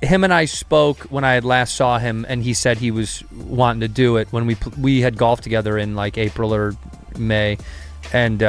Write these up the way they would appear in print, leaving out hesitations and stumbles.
Him and I spoke when I had last saw him, and he said he was wanting to do it when we had golfed together in like April or May, and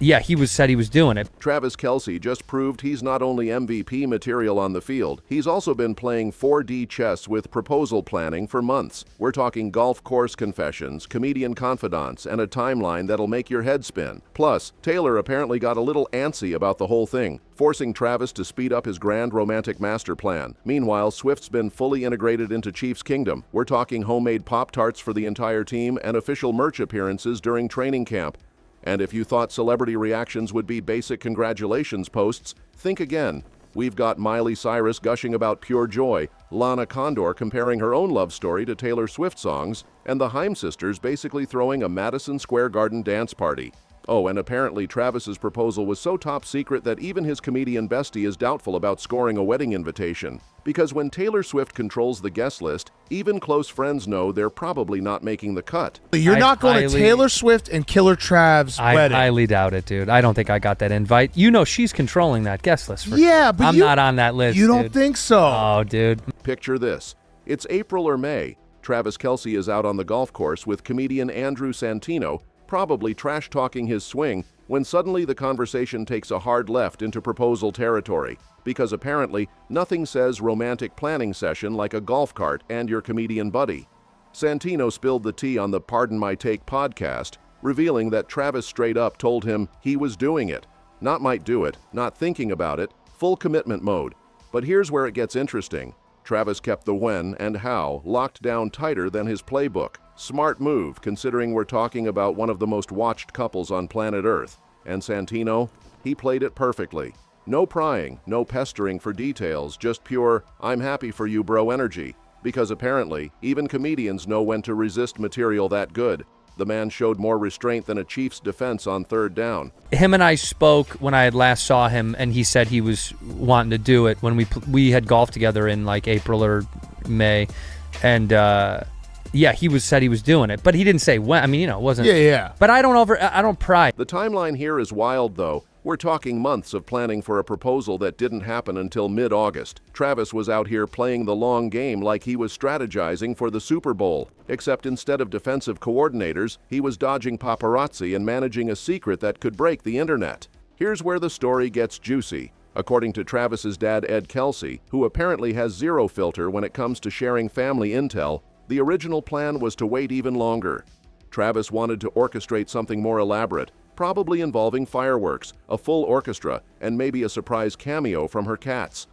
yeah, said he was doing it. Travis Kelce just proved he's not only MVP material on the field, he's also been playing 4D chess with proposal planning for months. We're talking golf course confessions, comedian confidants, and a timeline that'll make your head spin. Plus, Taylor apparently got a little antsy about the whole thing, forcing Travis to speed up his grand romantic master plan. Meanwhile, Swift's been fully integrated into Chiefs Kingdom. We're talking homemade Pop-Tarts for the entire team and official merch appearances during training camp. And if you thought celebrity reactions would be basic congratulations posts, think again. We've got Miley Cyrus gushing about pure joy, Lana Condor comparing her own love story to Taylor Swift songs, and the Haim sisters basically throwing a Madison Square Garden dance party. Oh, and apparently Travis's proposal was so top secret that even his comedian bestie is doubtful about scoring a wedding invitation. Because when Taylor Swift controls the guest list, even close friends know they're probably not making the cut. You're not going to Taylor Swift and Killer Trav's wedding. I highly doubt it, dude. I don't think I got that invite. You know she's controlling that guest list. Yeah, but I'm not on that list, You don't dude. think so? Oh, dude. Picture this. It's April or May. Travis Kelce is out on the golf course with comedian Andrew Santino, probably trash-talking his swing, when suddenly the conversation takes a hard left into proposal territory, because apparently nothing says romantic planning session like a golf cart and your comedian buddy. Santino spilled the tea on the Pardon My Take podcast, revealing that Travis straight up told him he was doing it. Not might do it, not thinking about it, full commitment mode. But here's where it gets interesting. Travis kept the when and how locked down tighter than his playbook. Smart move, considering we're talking about one of the most watched couples on planet Earth. And Santino, he played it perfectly. No prying, no pestering for details, just pure, I'm happy for you bro energy. Because apparently, even comedians know when to resist material that good. The man showed more restraint than a Chiefs defense on third down. Him and I spoke when I had last saw him, and he said he was wanting to do it when we had golfed together in like April or May, and yeah, said he was doing it, but he didn't say when. I mean, it wasn't. Yeah. But I don't pry. The timeline here is wild, though. We're talking months of planning for a proposal that didn't happen until mid-August. Travis was out here playing the long game like he was strategizing for the Super Bowl. Except instead of defensive coordinators, he was dodging paparazzi and managing a secret that could break the internet. Here's where the story gets juicy. According to Travis's dad, Ed Kelce, who apparently has zero filter when it comes to sharing family intel, the original plan was to wait even longer. Travis wanted to orchestrate something more elaborate, probably involving fireworks, a full orchestra, and maybe a surprise cameo from her cats.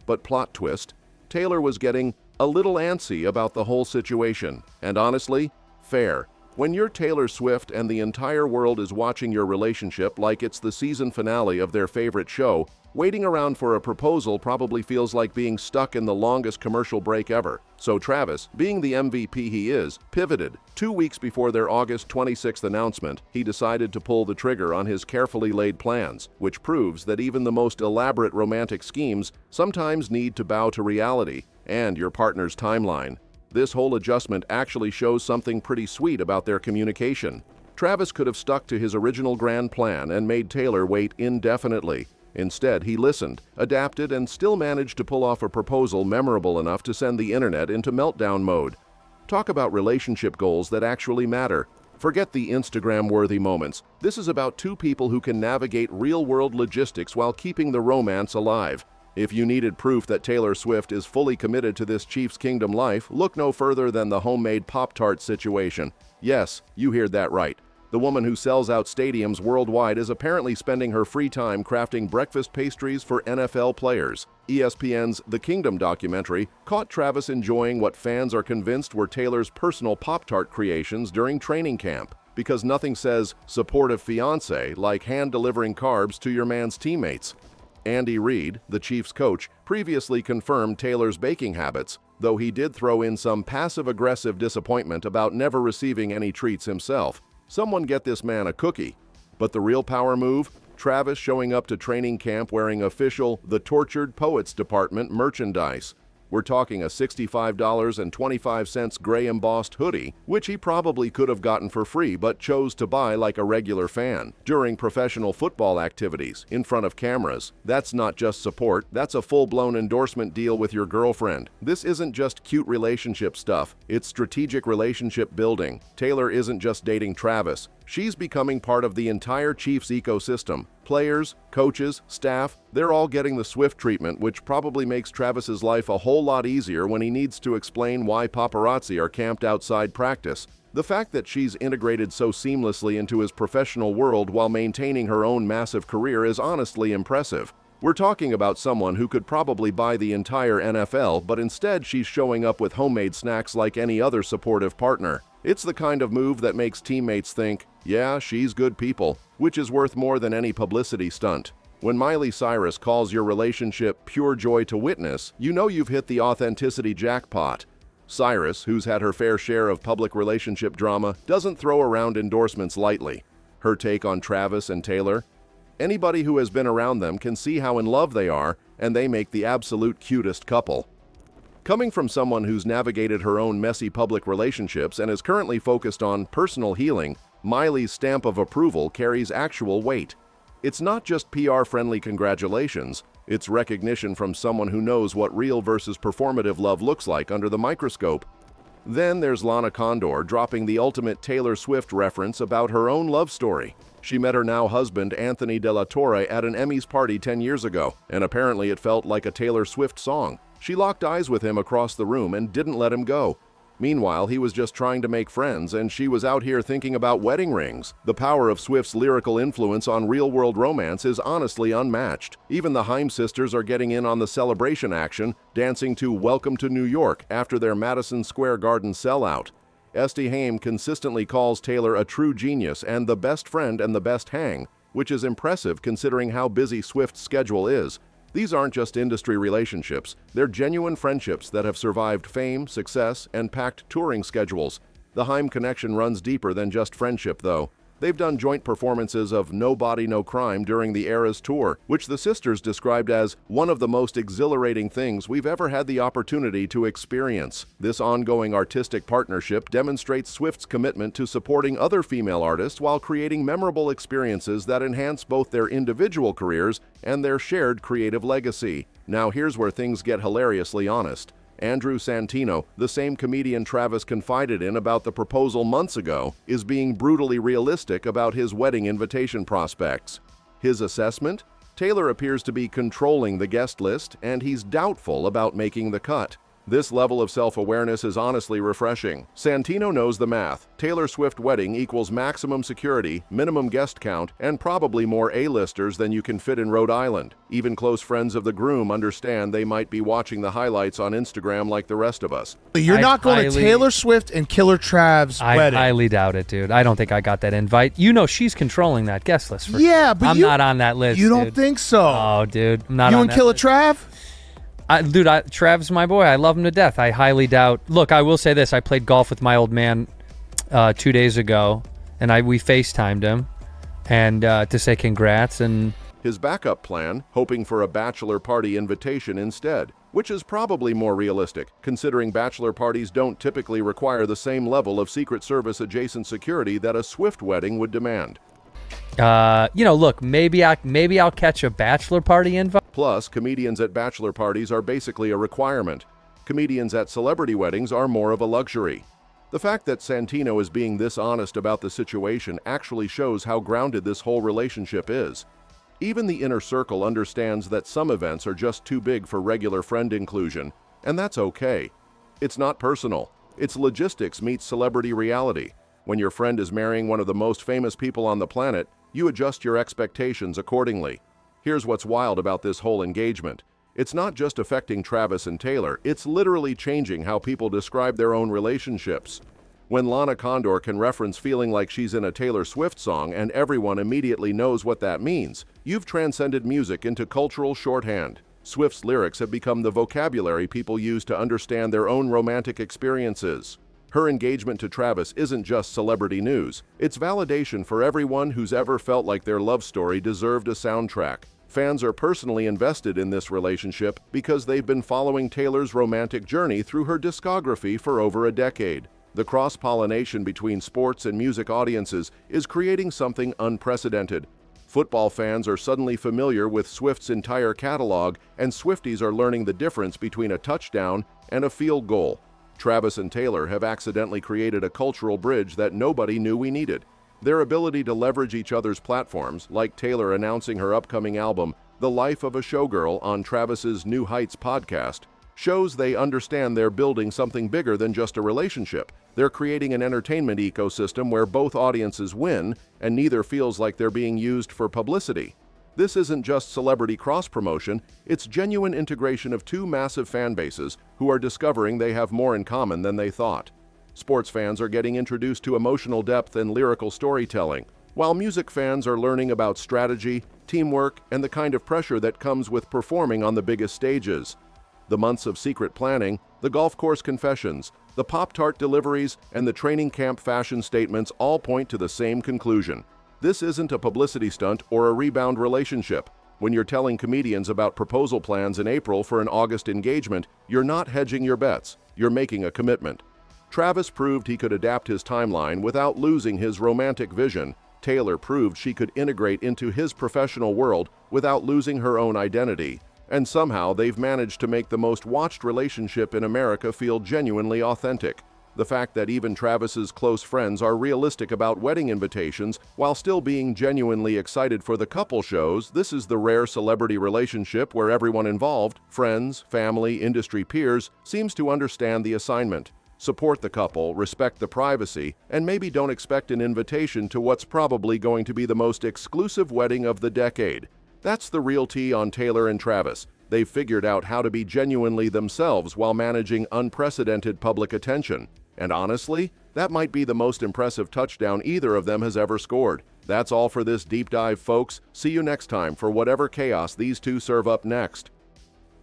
But plot twist, Taylor was getting a little antsy about the whole situation. And honestly, fair. When you're Taylor Swift and the entire world is watching your relationship like it's the season finale of their favorite show, waiting around for a proposal probably feels like being stuck in the longest commercial break ever. So Travis, being the MVP he is, pivoted. 2 weeks before their August 26th announcement, he decided to pull the trigger on his carefully laid plans, which proves that even the most elaborate romantic schemes sometimes need to bow to reality and your partner's timeline. This whole adjustment actually shows something pretty sweet about their communication. Travis could have stuck to his original grand plan and made Taylor wait indefinitely. Instead, he listened, adapted, and still managed to pull off a proposal memorable enough to send the internet into meltdown mode. Talk about relationship goals that actually matter. Forget the Instagram-worthy moments. This is about two people who can navigate real-world logistics while keeping the romance alive. If you needed proof that Taylor Swift is fully committed to this Chiefs Kingdom life, look no further than the homemade Pop-Tart situation. Yes, you heard that right. The woman who sells out stadiums worldwide is apparently spending her free time crafting breakfast pastries for NFL players. ESPN's The Kingdom documentary caught Travis enjoying what fans are convinced were Taylor's personal Pop-Tart creations during training camp, because nothing says supportive fiancé like hand-delivering carbs to your man's teammates. Andy Reid, the Chiefs coach, previously confirmed Taylor's baking habits, though he did throw in some passive-aggressive disappointment about never receiving any treats himself. Someone get this man a cookie. But the real power move? Travis showing up to training camp wearing official The Tortured Poets Department merchandise. We're talking a $65.25 gray embossed hoodie, which he probably could have gotten for free but chose to buy like a regular fan during professional football activities in front of cameras. That's not just support, that's a full-blown endorsement deal with your girlfriend. This isn't just cute relationship stuff, it's strategic relationship building. Taylor isn't just dating Travis, she's becoming part of the entire Chiefs ecosystem. Players, coaches, staff, they're all getting the Swift treatment, which probably makes Travis's life a whole lot easier when he needs to explain why paparazzi are camped outside practice. The fact that she's integrated so seamlessly into his professional world while maintaining her own massive career is honestly impressive. We're talking about someone who could probably buy the entire NFL, but instead she's showing up with homemade snacks like any other supportive partner. It's the kind of move that makes teammates think, yeah, she's good people, which is worth more than any publicity stunt. When Miley Cyrus calls your relationship pure joy to witness, you know you've hit the authenticity jackpot. Cyrus, who's had her fair share of public relationship drama, doesn't throw around endorsements lightly. Her take on Travis and Taylor? Anybody who has been around them can see how in love they are, and they make the absolute cutest couple. Coming from someone who's navigated her own messy public relationships and is currently focused on personal healing, Miley's stamp of approval carries actual weight. It's not just PR-friendly congratulations, it's recognition from someone who knows what real versus performative love looks like under the microscope. Then there's Lana Condor dropping the ultimate Taylor Swift reference about her own love story. She met her now husband Anthony De La Torre at an Emmys party 10 years ago, and apparently it felt like a Taylor Swift song. She locked eyes with him across the room and didn't let him go. Meanwhile, he was just trying to make friends, and she was out here thinking about wedding rings. The power of Swift's lyrical influence on real-world romance is honestly unmatched. Even the Haim sisters are getting in on the celebration action, dancing to Welcome to New York after their Madison Square Garden sellout. Bestie Haim consistently calls Taylor a true genius and the best friend and the best hang, which is impressive considering how busy Swift's schedule is. These aren't just industry relationships, they're genuine friendships that have survived fame, success, and packed touring schedules. The Haim connection runs deeper than just friendship, though. They've done joint performances of No Body, No Crime during the Eras tour, which the sisters described as one of the most exhilarating things we've ever had the opportunity to experience. This ongoing artistic partnership demonstrates Swift's commitment to supporting other female artists while creating memorable experiences that enhance both their individual careers and their shared creative legacy. Now here's where things get hilariously honest. Andrew Santino, the same comedian Travis confided in about the proposal months ago, is being brutally realistic about his wedding invitation prospects. His assessment? Taylor appears to be controlling the guest list, and he's doubtful about making the cut. This level of self-awareness is honestly refreshing. Santino knows the math. Taylor Swift wedding equals maximum security, minimum guest count, and probably more A-listers than you can fit in Rhode Island. Even close friends of the groom understand they might be watching the highlights on Instagram like the rest of us. You're not going to Taylor Swift and Killer Trav's wedding. I highly doubt it, dude. I don't think I got that invite. You know she's controlling that guest list. Yeah, but I'm not on that list, You don't dude. think so? Oh, dude. I'm not you on and that Killer list. Trav? Trav's my boy. I love him to death. I highly doubt. Look, I will say this. I played golf with my old man 2 days ago, and we FaceTimed him and to say congrats. And his backup plan, hoping for a bachelor party invitation instead, which is probably more realistic, considering bachelor parties don't typically require the same level of Secret Service adjacent security that a Swift wedding would demand. Look, maybe I'll catch a bachelor party invite. Plus, comedians at bachelor parties are basically a requirement. Comedians at celebrity weddings are more of a luxury. The fact that Santino is being this honest about the situation actually shows how grounded this whole relationship is. Even the inner circle understands that some events are just too big for regular friend inclusion, and that's okay. It's not personal. It's logistics meets celebrity reality. When your friend is marrying one of the most famous people on the planet, you adjust your expectations accordingly. Here's what's wild about this whole engagement. It's not just affecting Travis and Taylor, it's literally changing how people describe their own relationships. When Lana Condor can reference feeling like she's in a Taylor Swift song and everyone immediately knows what that means, you've transcended music into cultural shorthand. Swift's lyrics have become the vocabulary people use to understand their own romantic experiences. Her engagement to Travis isn't just celebrity news, it's validation for everyone who's ever felt like their love story deserved a soundtrack. Fans are personally invested in this relationship because they've been following Taylor's romantic journey through her discography for over a decade. The cross-pollination between sports and music audiences is creating something unprecedented. Football fans are suddenly familiar with Swift's entire catalog, and Swifties are learning the difference between a touchdown and a field goal. Travis and Taylor have accidentally created a cultural bridge that nobody knew we needed. Their ability to leverage each other's platforms, like Taylor announcing her upcoming album, The Life of a Showgirl, on Travis's New Heights podcast, shows they understand they're building something bigger than just a relationship. They're creating an entertainment ecosystem where both audiences win and neither feels like they're being used for publicity. This isn't just celebrity cross-promotion, it's genuine integration of two massive fan bases who are discovering they have more in common than they thought. Sports fans are getting introduced to emotional depth and lyrical storytelling, while music fans are learning about strategy, teamwork, and the kind of pressure that comes with performing on the biggest stages. The months of secret planning, the golf course confessions, the Pop-Tart deliveries, and the training camp fashion statements all point to the same conclusion. This isn't a publicity stunt or a rebound relationship. When you're telling comedians about proposal plans in April for an August engagement, you're not hedging your bets, you're making a commitment. Travis proved he could adapt his timeline without losing his romantic vision. Taylor proved she could integrate into his professional world without losing her own identity. And somehow they've managed to make the most watched relationship in America feel genuinely authentic. The fact that even Travis's close friends are realistic about wedding invitations while still being genuinely excited for the couple shows this is the rare celebrity relationship where everyone involved, friends, family, industry peers, seems to understand the assignment. Support the couple, respect the privacy, and maybe don't expect an invitation to what's probably going to be the most exclusive wedding of the decade. That's the real tea on Taylor and Travis. They've figured out how to be genuinely themselves while managing unprecedented public attention. And honestly, that might be the most impressive touchdown either of them has ever scored. That's all for this deep dive, folks. See you next time for whatever chaos these two serve up next.